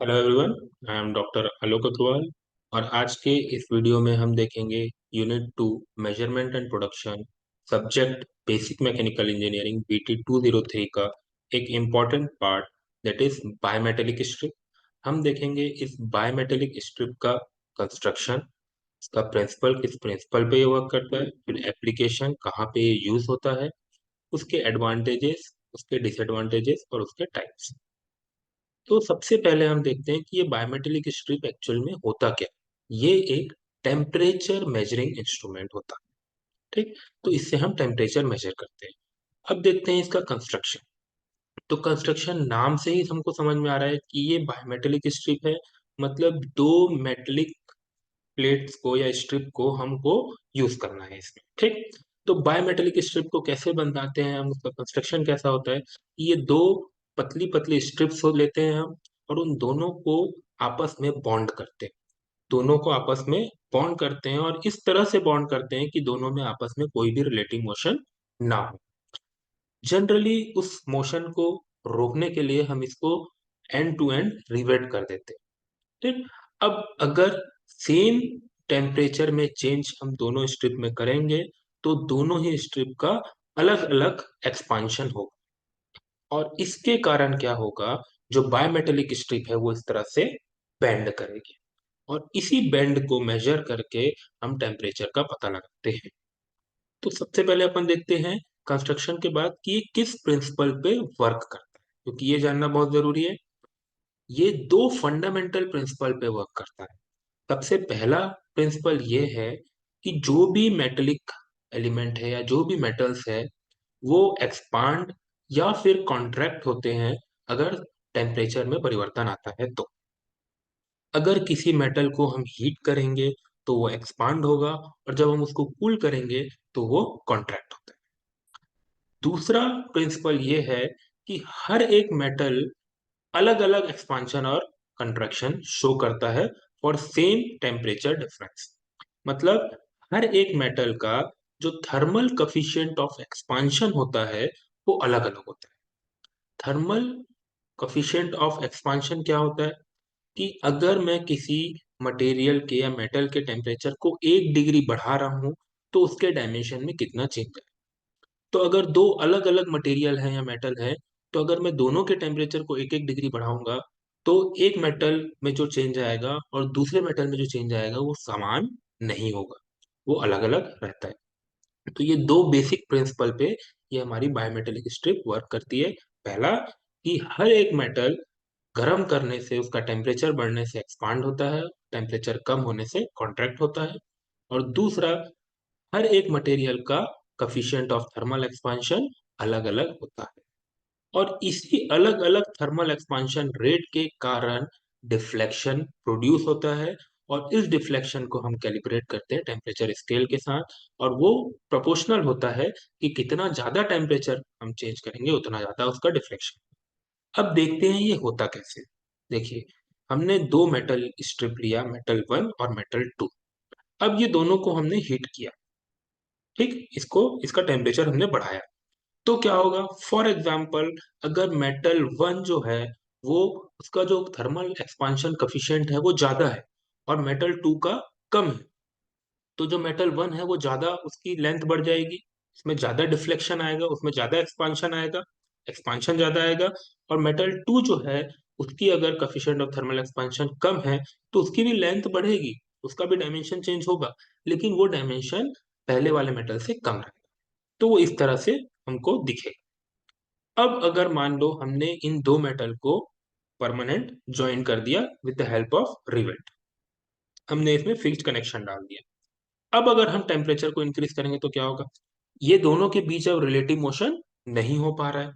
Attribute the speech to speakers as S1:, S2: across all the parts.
S1: Hello everyone, I am doctor Alok Agrawal. और आज के इस वीडियो में हम देखेंगे unit 2 measurement and production, subject basic mechanical engineering BT 203 का एक important part, that is bimetallic strip. हम देखेंगे इस बायोमेटेलिक स्ट्रिप का कंस्ट्रक्शन, इसका प्रिंसिपल, किस प्रिंसिपल पे ये वर्क करता है, फिर एप्लीकेशन कहाँ पे ये यूज होता है, उसके एडवांटेजेस, उसके डिसएडवांटेजेस और उसके टाइप्स। तो सबसे पहले हम देखते हैं कि ये बायोमेटेलिक स्ट्रिप एक्चुअल में होता क्या है। ये एक टेम्परेचर मेजरिंग इंस्ट्रूमेंट होता है। ठीक, तो इससे हम टेम्परेचर मेजर करते हैं। अब देखते हैं इसका कंस्ट्रक्शन। तो कंस्ट्रक्शन नाम से ही हमको समझ में आ रहा है कि ये बायोमेटेलिक स्ट्रिप है। मतलब दो मेटेलिक प्लेट्स को या स्ट्रिप को हमको यूज करना है इसमें। ठीक, तो बायोमेटेलिक स्ट्रिप को कैसे बनाते हैं हम, उसका कंस्ट्रक्शन कैसा होता है। ये दो पतली पतली स्ट्रिप्स हो लेते हैं हम, और उन दोनों को आपस में बॉन्ड करते हैं। दोनों को आपस में बॉन्ड करते हैं और इस तरह से बॉन्ड करते हैं कि दोनों में आपस में कोई भी रिलेटिव मोशन ना हो। जनरली उस मोशन को रोकने के लिए हम इसको एंड टू एंड रिवेट कर देते हैं। ठीक, अब अगर सेम टेम्परेचर में चेंज हम दोनों स्ट्रिप में करेंगे तो दोनों ही स्ट्रिप का अलग अलग एक्सपांशन होगा, और इसके कारण क्या होगा, जो बायोमेटेलिक स्ट्रिप है वो इस तरह से बेंड करेगी, और इसी बेंड को मेजर करके हम टेम्परेचर का पता लगाते हैं। तो सबसे पहले अपन देखते हैं कंस्ट्रक्शन के बाद कि ये किस प्रिंसिपल पे वर्क करता है, क्योंकि ये जानना बहुत जरूरी है। ये दो फंडामेंटल प्रिंसिपल पे वर्क करता है। सबसे पहला प्रिंसिपल ये है कि जो भी मेटेलिक एलिमेंट है या जो भी मेटल्स है वो एक्सपांड या फिर कॉन्ट्रैक्ट होते हैं अगर टेम्परेचर में परिवर्तन आता है। तो अगर किसी मेटल को हम हीट करेंगे तो वो एक्सपांड होगा, और जब हम उसको कूल करेंगे तो वो कॉन्ट्रैक्ट होता है। दूसरा प्रिंसिपल ये है कि हर एक मेटल अलग अलग एक्सपांशन और कंट्रैक्शन शो करता है फॉर सेम टेम्परेचर डिफरेंस। मतलब हर एक मेटल का जो थर्मल कफिशिएंट ऑफ एक्सपांशन होता है वो अलग अलग होता है। थर्मल कफिशिएंट ऑफ एक्सपांशन क्या होता है कि अगर मैं किसी मटेरियल के या मेटल के टेम्परेचर को 1 डिग्री बढ़ा रहा हूं तो उसके डायमेंशन में कितना चेंज है। तो अगर दो अलग अलग मटेरियल है या मेटल है, तो अगर मैं दोनों के टेम्परेचर को 1 1 डिग्री बढ़ाऊंगा तो एक मेटल में जो चेंज आएगा और दूसरे मेटल में जो चेंज आएगा वो समान नहीं होगा, वो अलग अलग रहता है। तो ये दो बेसिक प्रिंसिपल पे ये हमारी बायोमेटेलिक स्ट्रिप वर्क करती है। पहला कि हर एक मेटल गर्म करने से, उसका टेम्परेचर बढ़ने से एक्सपांड होता है, टेम्परेचर कम होने से कॉन्ट्रैक्ट होता है। और दूसरा, हर एक मटेरियल का कफिशिएंट ऑफ थर्मल एक्सपांशन अलग अलग होता है, और इसी अलग अलग थर्मल एक्सपांशन रेट के कारण डिफ्लेक्शन प्रोड्यूस होता है। और इस डिफ्लेक्शन को हम कैलिब्रेट करते हैं टेम्परेचर स्केल के साथ, और वो प्रोपोर्शनल होता है कि कितना ज्यादा टेम्परेचर हम चेंज करेंगे उतना ज्यादा उसका डिफ्लेक्शन। अब देखते हैं ये होता कैसे। देखिए, हमने दो मेटल स्ट्रिप लिया, मेटल 1 और मेटल 2। अब ये दोनों को हमने हीट किया। ठीक, इसको, इसका टेम्परेचर हमने बढ़ाया। तो क्या होगा, फॉर एग्जाम्पल अगर मेटल 1 जो है वो, उसका जो थर्मल एक्सपांशन कफिशिएंट है वो ज्यादा है और मेटल 2 का कम है, तो जो मेटल 1 है वो ज्यादा, उसकी लेंथ बढ़ जाएगी, उसमें ज्यादा डिफ्लेक्शन आएगा, उसमें ज्यादा एक्सपांशन आएगा, एक्सपांशन ज्यादा आएगा। और मेटल 2 जो है उसकी अगर कफिशिएंट ऑफ थर्मल एक्सपांशन कम है तो उसकी भी लेंथ बढ़ेगी, उसका भी डायमेंशन चेंज होगा, लेकिन वो डायमेंशन पहले वाले मेटल से कम रहेगा। तो वो इस तरह से हमको दिखेगा। अब अगर मान लो हमने इन दो मेटल को परमानेंट ज्वाइन कर दिया with the help of rivet, हमने इसमें फिक्स्ड कनेक्शन डाल दिया। अब अगर हम टेम्परेचर को इंक्रीज करेंगे तो क्या होगा, ये दोनों के बीच अब रिलेटिव मोशन नहीं हो पा रहा है।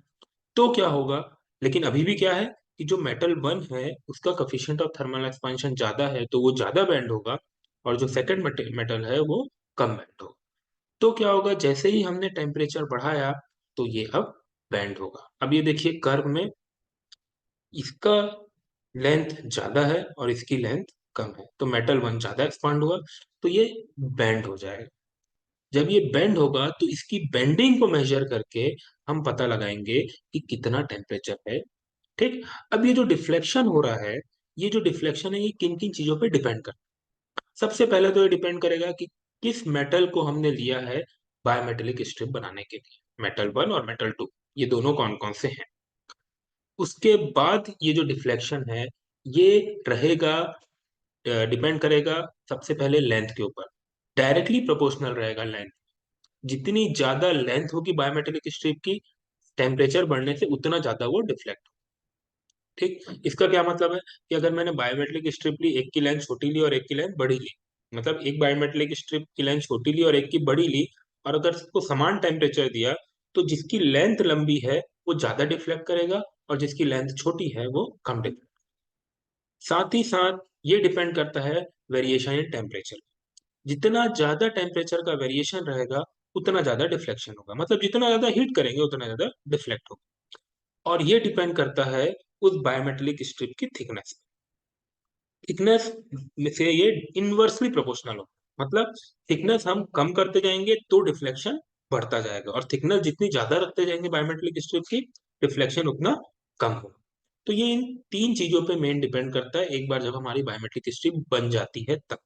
S1: तो क्या होगा, लेकिन अभी भी क्या है कि जो मेटल 1 है उसका कफिशिएंट ऑफ थर्मल एक्सपांशन ज्यादा है तो वो ज्यादा बेंड होगा, और जो सेकंड मेटल है वो कम बेंड होगा। तो क्या होगा, जैसे ही हमने टेम्परेचर बढ़ाया तो ये अब बेंड होगा। अब ये देखिए कर्व में, इसका लेंथ ज्यादा है और इसकी लेंथ कम है, तो मेटल 1 ज्यादा एक्सपांड हुआ, तो ये बेंड हो जाएगा। जब ये बेंड होगा तो इसकी बेंडिंग को मेजर करके हम पता लगाएंगे कि कितना टेम्परेचर है। ठीक, अब ये जो डिफ्लेक्शन हो रहा है ये जो डिफ्लेक्शन है ये किन किन चीजों पे डिपेंड करता है। सबसे पहले तो ये डिपेंड करेगा कि किस मेटल को हमने लिया है बायोमेटेलिक स्ट्रिप बनाने के लिए, मेटल 1 और मेटल 2, ये दोनों कौन कौन से हैं। उसके बाद ये जो डिफ्लेक्शन है ये रहेगा, डिपेंड करेगा सबसे पहले लेंथ के ऊपर, डायरेक्टली प्रोपोर्शनल रहेगा लेंथ। जितनी ज्यादा लेंथ होगी बायोमेटेलिक स्ट्रिप की, टेम्परेचर बढ़ने से उतना ज्यादा वो डिफ्लेक्ट। ठीक, इसका क्या मतलब है कि अगर मैंने बायोमेट्रिक स्ट्रिप ली, एक की लेंथ छोटी ली और एक की लेंथ बड़ी ली, मतलब एक बायोमेट्रिक स्ट्रिप की लेंथ छोटी ली और एक की बड़ी ली, और अगर सबको समान टेम्परेचर दिया, तो जिसकी लेंथ लंबी है वो ज्यादा डिफ्लेक्ट करेगा और जिसकी लेंथ छोटी है वो कम डिफ्लेक्ट। साथ ही साथ ये डिपेंड करता है वेरिएशन इन टेम्परेचर। जितना ज्यादा टेम्परेचर का वेरिएशन रहेगा उतना ज्यादा डिफ्लेक्शन होगा, मतलब जितना ज्यादा हीट करेंगे उतना ज्यादा डिफ्लेक्ट होगा। और ये डिपेंड करता है उस बायोमेटेलिक स्ट्रिप की थिकनेस। थिकनेस में से ये इनवर्सली प्रोपोर्शनल हो, मतलब थिकनेस हम कम करते जाएंगे तो डिफ्लेक्शन बढ़ता जाएगा, और थिकनेस जितनी ज्यादा रखते जाएंगे बायोमेट्रिक स्ट्रिप की, डिफ्लेक्शन उतना कम होगा। तो ये इन तीन चीजों पे मेन डिपेंड करता है एक बार जब हमारी बायोमेट्रिक स्ट्रिप बन जाती है तब।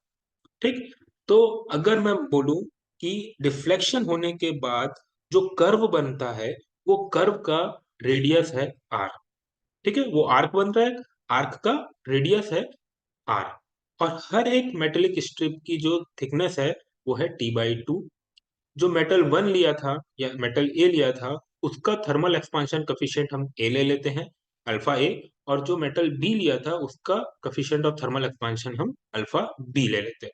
S1: ठीक, तो अगर मैं बोलूं कि डिफ्लेक्शन होने के बाद जो कर्व बनता है वो कर्व का रेडियस है आर। ठीक है, वो आर्क बन रहा है, आर्क का रेडियस है आर। और हर एक मेटेलिक स्ट्रिप की जो थिकनेस है वो है T/2। जो मेटल 1 लिया था या मेटल ए लिया था उसका थर्मल एक्सपांशन कफिशिएंट हम ए ले लेते हैं, अल्फा ए। और जो मेटल बी लिया था उसका कफिशिएंट ऑफ थर्मल एक्सपांशन हम अल्फा बी ले लेते हैं।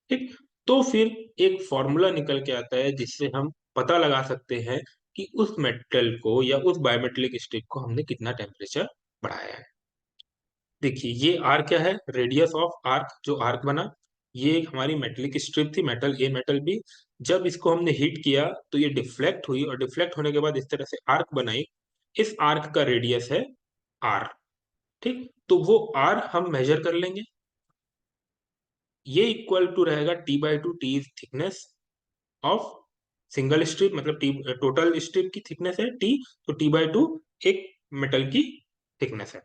S1: ठीक, तो फिर एक फॉर्मूला निकल के आता है जिससे हम पता लगा सकते हैं कि उस मेटल को या उस बायोमेटेलिक स्ट्रिप को हमने कितना टेम्परेचर बढ़ाया है। देखिए ये आर क्या है, रेडियस ऑफ आर्क, जो आर्क बना। ये एक हमारी मेटेलिक स्ट्रिप थी, मेटल ए मेटल बी। जब इसको हमने हीट किया तो ये डिफ्लेक्ट हुई, और डिफ्लेक्ट होने के बाद इस तरह से आर्क बनाई। इस आर्क का रेडियस है आर। ठीक, तो वो आर हम मेजर कर लेंगे। ये इक्वल टू रहेगा T/2, T is thickness of single strip, मतलब टी टोटल स्ट्रिप की थिकनेस है टी, तो T/2 एक मेटल की थिकनेस है।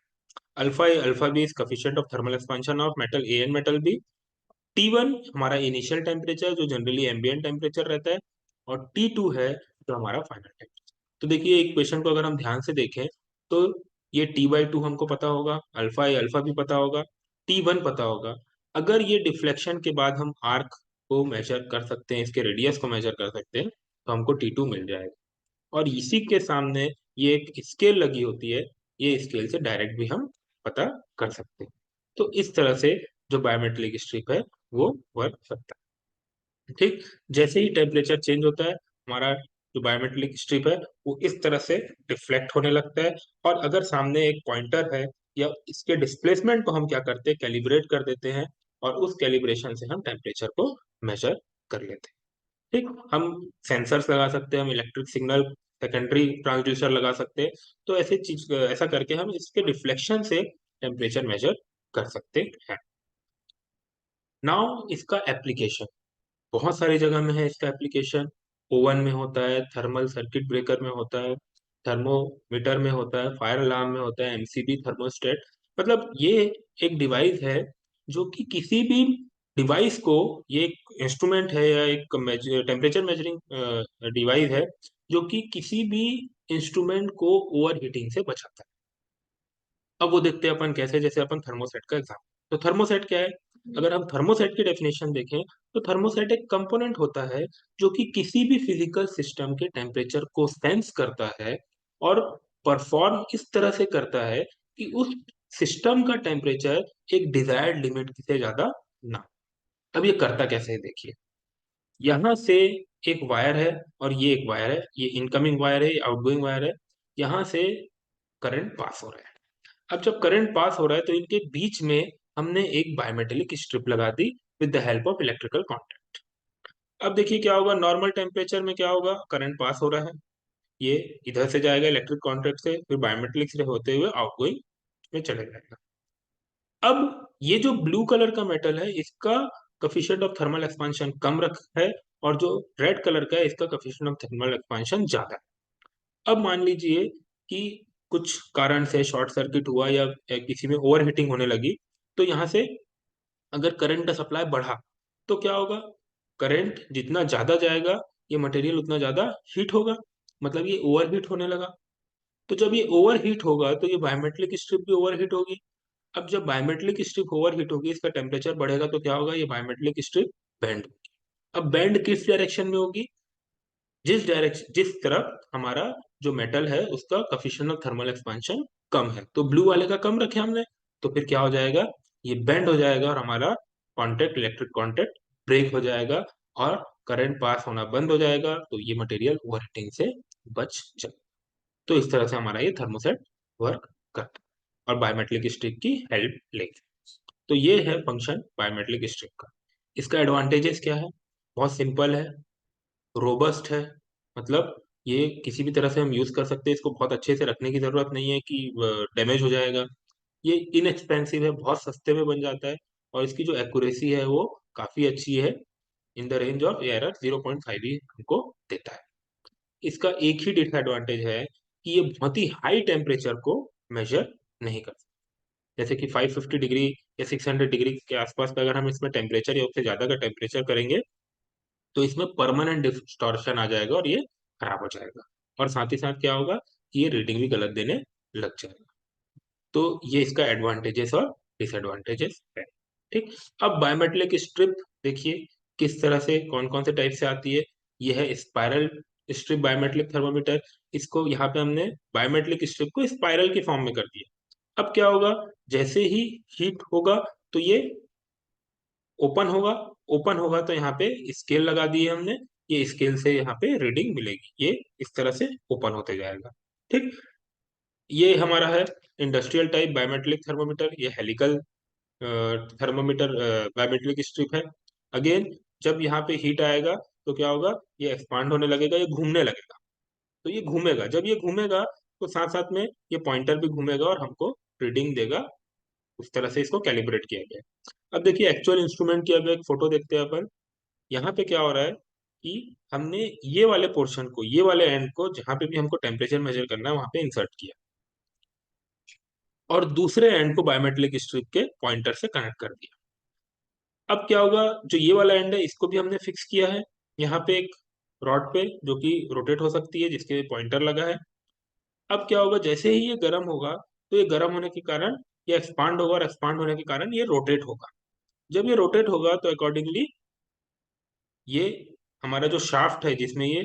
S1: Alpha A alpha B is coefficient of thermal expansion of metal A and metal B. T1 हमारा initial temperature जो generally ambient temperature रहता है, और T2 है जो हमारा फाइनल टेम्परेचर। तो देखिए इक्वेशन को अगर हम ध्यान से देखें तो ये T/2 हमको पता होगा, अल्फा ए अल्फा भी पता होगा, T1 पता होगा। अगर ये डिफ्लेक्शन के बाद हम आर्क को मेजर कर सकते हैं, इसके रेडियस को मेजर कर सकते हैं, तो हमको T2 मिल जाएगा। और इसी के सामने ये एक स्केल लगी होती है, ये स्केल से डायरेक्ट भी हम पता कर सकते हैं। तो इस तरह से जो बायोमेट्रिक स्ट्रिप है वो वर्क करता है। ठीक, जैसे ही टेम्परेचर चेंज होता है हमारा जो बायोमेट्रिक स्ट्रिप है वो इस तरह से डिफ्लेक्ट होने लगता है। और अगर सामने एक पॉइंटर है या इसके डिस्प्लेसमेंट को हम क्या करते हैं, कैलिब्रेट कर देते हैं, और उस कैलिब्रेशन से हम टेम्परेचर को मेजर कर लेते हैं। ठीक, हम सेंसर्स लगा सकते हैं, हम इलेक्ट्रिक सिग्नल सेकेंडरी ट्रांसड्यूसर लगा सकते हैं। तो ऐसे चीज ऐसा करके हम इसके रिफ्लेक्शन से टेम्परेचर मेजर कर सकते हैं। नाउ इसका एप्लीकेशन बहुत सारी जगह में है। इसका एप्लीकेशन ओवन में होता है, थर्मल सर्किट ब्रेकर में होता है, थर्मोमीटर में होता है, फायर अलार्म में होता है, एमसीबी थर्मोस्टेट। मतलब ये एक डिवाइस है जो कि किसी भी डिवाइस को, ये एक इंस्ट्रूमेंट है या एक टेम्परेचर मेजरिंग डिवाइस है जो कि किसी भी इंस्ट्रूमेंट को ओवर हीटिंग से बचाता है। अब वो देखते हैं अपन कैसे, जैसे अपन थर्मोसेट का एग्जाम। तो थर्मोसेट क्या है, अगर हम थर्मोसेट की डेफिनेशन देखें तो थर्मोसेट एक कंपोनेंट होता है जो कि किसी भी फिजिकल सिस्टम के टेम्परेचर को सेंस करता है और परफॉर्म इस तरह से करता है कि उस सिस्टम का टेम्परेचर एक डिजायर्ड लिमिट से ज्यादा ना। अब ये करता कैसे है देखिए, यहाँ से एक वायर है और ये एक वायर है, ये इनकमिंग वायर है, ये आउटगोइंग वायर है। यहाँ से करंट पास हो रहा है। अब जब करंट पास हो रहा है तो इनके बीच में हमने एक बायोमेटेलिक स्ट्रिप लगा दी with the help of electrical contact. अब देखिए क्या होगा, नॉर्मल टेम्परेचर में क्या होगा, करंट पास हो रहा है, ये इधर से जाएगा इलेक्ट्रिक कॉन्टैक्ट से, फिर बायोमेटेलिक से होते हुए आउटगोइंग में चले जाएगा। अब ये जो ब्लू कलर का मेटल है इसका कफिशिएंट ऑफ थर्मल एक्सपांशन कम रख है, और जो रेड कलर का है इसका कफिशिएंट ऑफ थर्मल एक्सपांशन ज्यादा है। अब मान लीजिए कि कुछ कारण से शॉर्ट सर्किट हुआ या किसी में ओवर हीटिंग होने लगी, तो यहाँ से अगर करंट का सप्लाई बढ़ा तो क्या होगा, करंट जितना ज्यादा जाएगा ये मटेरियल उतना ज्यादा हीट होगा, मतलब ये ओवर हीट होने लगा। तो जब ये ओवर हीट होगा तो ये बायोमेट्रिक स्ट्रिप भी ओवर हीट होगी। अब जब बायोमेट्रिक स्ट्रिप ओवर हीट होगी, इसका टेम्परेचर बढ़ेगा तो क्या होगा, ये बायोमेट्रिक स्ट्रिप बेंड होगी। अब बेंड किस डायरेक्शन में होगी, जिस तरफ हमारा जो मेटल है उसका कोफिशिएंट ऑफ थर्मल एक्सपेंशन कम है, तो ब्लू वाले का कम रखे हमने, तो फिर क्या हो जाएगा, ये बेंड हो जाएगा और हमारा कांटेक्ट, इलेक्ट्रिक कांटेक्ट ब्रेक हो जाएगा और करंट पास होना बंद हो जाएगा, तो ये मटेरियल ओवरहीटिंग से बच जाए। तो इस तरह से हमारा ये थर्मोसेट वर्क करता है और बायोमेट्रिक स्ट्रिप की हेल्प लेके। तो ये है फंक्शन बायोमेट्रिक स्ट्रिप का। इसका एडवांटेजेस क्या है, बहुत सिंपल है, रोबस्ट है, मतलब ये किसी भी तरह से हम यूज कर सकते हैं, इसको बहुत अच्छे से रखने की जरूरत नहीं है कि डैमेज हो जाएगा। ये इनएक्सपेंसिव है, बहुत सस्ते में बन जाता है और इसकी जो एक्यूरेसी है वो काफी अच्छी है, in the range of error 0.5 ही हमको देता है। इसका एक ही डिसएडवांटेज है कि ये बहुत ही हाई टेम्परेचर को मेजर नहीं कर सकता, जैसे कि 550 डिग्री या 600 डिग्री के आसपास का अगर हम इसमें टेम्परेचर या उससे ज्यादा का टेम्परेचर करेंगे तो इसमें परमानेंट डिस्टॉर्शन आ जाएगा और ये खराब हो जाएगा, और साथ ही साथ क्या होगा कि ये रीडिंग भी गलत देने लग जाएगा। तो ये इसका एडवांटेजेस और डिसएडवांटेजेस है। ठीक, अब बायोमेट्रिक स्ट्रिप देखिए किस तरह से कौन कौन से टाइप से आती है। ये है स्पाइरल स्ट्रिप बायोमेट्रिक थर्मोमीटर, इसको यहाँ पे हमने बायोमेट्रिक स्ट्रिप को स्पाइरल के फॉर्म में कर दिया। अब क्या होगा, जैसे ही हीट होगा तो ये ओपन होगा, ओपन होगा तो यहाँ पे स्केल लगा दिए हमने, ये स्केल से यहाँ पे रीडिंग मिलेगी, ये इस तरह से ओपन होते जाएगा। ठीक, ये हमारा है इंडस्ट्रियल टाइप बायोमेट्रिक थर्मोमीटर, ये हेलिकल थर्मोमीटर बायोमेट्रिक स्ट्रिप है। अगेन जब यहाँ पे हीट आएगा तो क्या होगा, ये एक्सपांड होने लगेगा, ये घूमने लगेगा, तो ये घूमेगा, जब ये घूमेगा तो साथ साथ में ये पॉइंटर भी घूमेगा और हमको रीडिंग देगा। उस तरह से इसको कैलिब्रेट किया गया है। अब देखिए एक्चुअल इंस्ट्रूमेंट की अब एक फोटो देखते हैं अपन। यहाँ पे क्या हो रहा है कि हमने ये वाले पोर्शन को, ये वाले एंड को जहां पे भी हमको टेम्परेचर मेजर करना है वहां पे इंसर्ट किया और दूसरे एंड को बायोमेट्रिक स्ट्रिप के पॉइंटर से कनेक्ट कर दिया। अब क्या होगा, जो ये वाला एंड है इसको भी हमने फिक्स किया है यहाँ पे एक रॉड पे जो कि रोटेट हो सकती है, जिसके पॉइंटर लगा है। अब क्या होगा, जैसे ही ये गर्म होगा तो ये गर्म होने के कारण ये एक्सपांड होगा और एक्सपांड होने के कारण ये रोटेट होगा। जब ये रोटेट होगा तो अकॉर्डिंगली ये हमारा जो शाफ्ट है जिसमें ये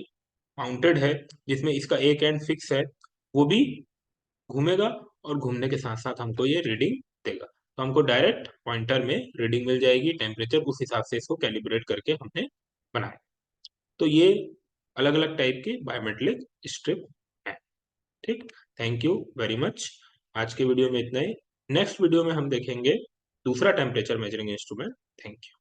S1: माउंटेड है, जिसमें इसका एक एंड फिक्स है, वो भी घूमेगा और घूमने के साथ साथ हमको ये रीडिंग देगा, तो हमको डायरेक्ट पॉइंटर में रीडिंग मिल जाएगी, टेम्परेचर उस हिसाब से इसको कैलिब्रेट करके हमने बनाया। तो ये अलग अलग टाइप के बायोमेट्रिक स्ट्रिप है। ठीक, थैंक यू वेरी मच। आज के वीडियो में इतना ही, नेक्स्ट वीडियो में हम देखेंगे दूसरा temperature measuring instrument. Thank you.